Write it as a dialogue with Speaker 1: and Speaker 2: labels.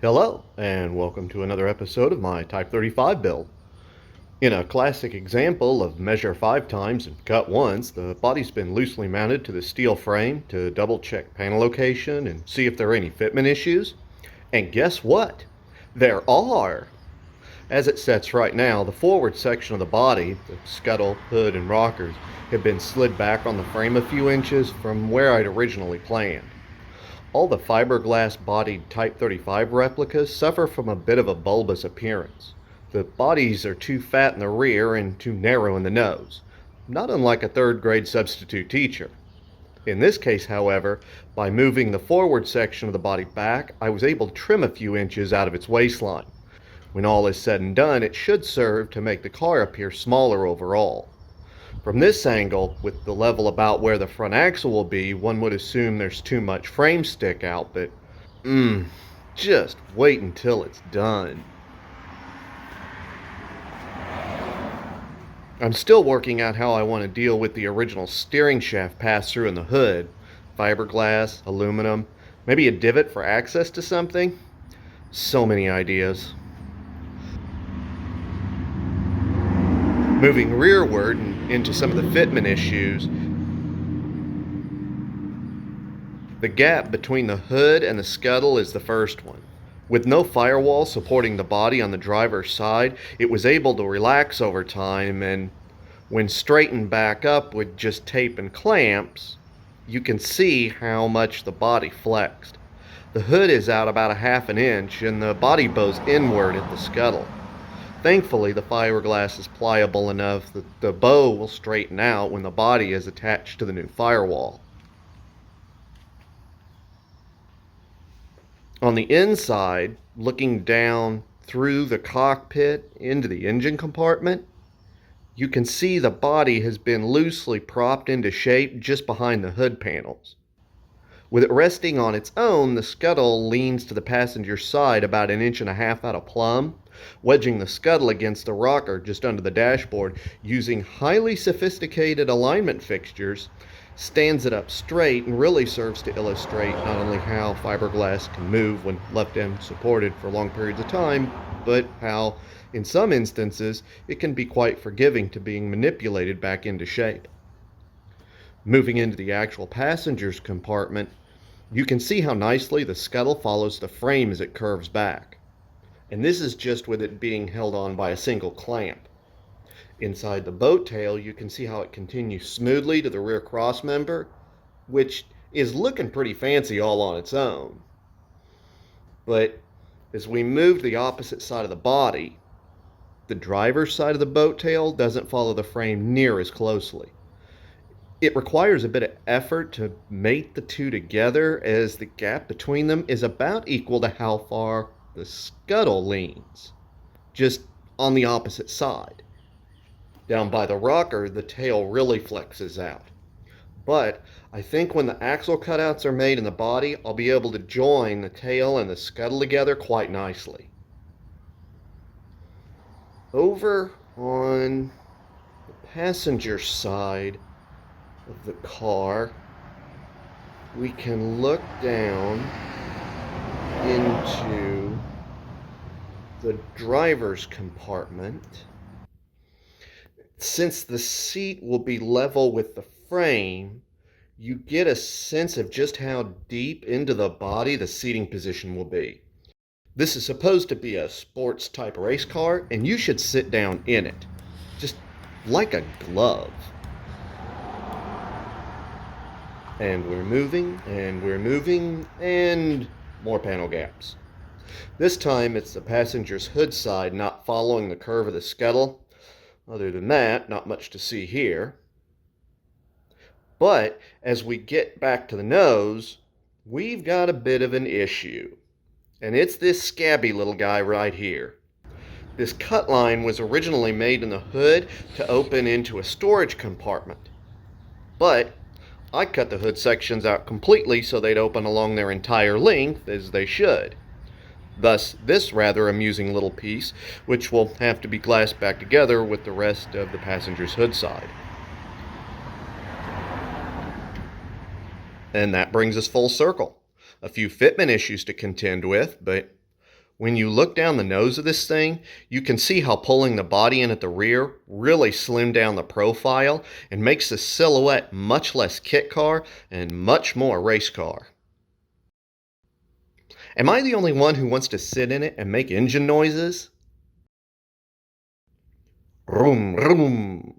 Speaker 1: Hello, and welcome to another episode of my Type 35 build. In a classic example of measure 5 times and cut once, the body's been loosely mounted to the steel frame to double check panel location and see if there are any fitment issues. And guess what? There are! As it sets right now, the forward section of the body, the scuttle, hood, and rockers, have been slid back on the frame a few inches from where I'd originally planned. All the fiberglass-bodied Type 35 replicas suffer from a bit of a bulbous appearance. The bodies are too fat in the rear and too narrow in the nose, not unlike a third-grade substitute teacher. In this case, however, by moving the forward section of the body back, I was able to trim a few inches out of its waistline. When all is said and done, it should serve to make the car appear smaller overall. From this angle, with the level about where the front axle will be, one would assume there's too much frame stick out, but just wait until it's done. I'm still working out how I want to deal with the original steering shaft pass-through in the hood. Fiberglass, aluminum, maybe a divot for access to something? So many ideas. Moving rearward and into some of the fitment issues, the gap between the hood and the scuttle is the first one. With no firewall supporting the body on the driver's side, it was able to relax over time, and when straightened back up with just tape and clamps, you can see how much the body flexed. The hood is out about a half an inch and the body bows inward at the scuttle. Thankfully, the fiberglass is pliable enough that the bow will straighten out when the body is attached to the new firewall. On the inside, looking down through the cockpit into the engine compartment, you can see the body has been loosely propped into shape just behind the hood panels. With it resting on its own, the scuttle leans to the passenger side about 1.5 inches out of plumb, wedging the scuttle against the rocker just under the dashboard. Using highly sophisticated alignment fixtures, stands it up straight and really serves to illustrate not only how fiberglass can move when left end supported for long periods of time, but how, in some instances, it can be quite forgiving to being manipulated back into shape. Moving into the actual passenger's compartment, you can see how nicely the scuttle follows the frame as it curves back. And this is just with it being held on by a single clamp. Inside the boat tail, you can see how it continues smoothly to the rear cross member, which is looking pretty fancy all on its own. But as we move to the opposite side of the body, the driver's side of the boat tail doesn't follow the frame near as closely. It requires a bit of effort to mate the two together, as the gap between them is about equal to how far the scuttle leans, just on the opposite side. Down by the rocker, the tail really flexes out. But I think when the axle cutouts are made in the body, I'll be able to join the tail and the scuttle together quite nicely. Over on the passenger side of the car, we can look down into the driver's compartment. Since the seat will be level with the frame, you get a sense of just how deep into the body the seating position will be. This is supposed to be a sports type race car, and you should sit down in it, just like a glove. And we're moving, and more panel gaps. This time it's the passenger's hood side not following the curve of the scuttle. Other than that, not much to see here. But as we get back to the nose, we've got a bit of an issue. And it's this scabby little guy right here. This cut line was originally made in the hood to open into a storage compartment. But I cut the hood sections out completely so they'd open along their entire length, as they should. Thus, this rather amusing little piece, which will have to be glassed back together with the rest of the passenger's hood side. And that brings us full circle. A few fitment issues to contend with, but When you look down the nose of this thing, you can see how pulling the body in at the rear really slimmed down the profile and makes the silhouette much less kit car and much more race car. Am I the only one who wants to sit in it and make engine noises? Vroom, vroom.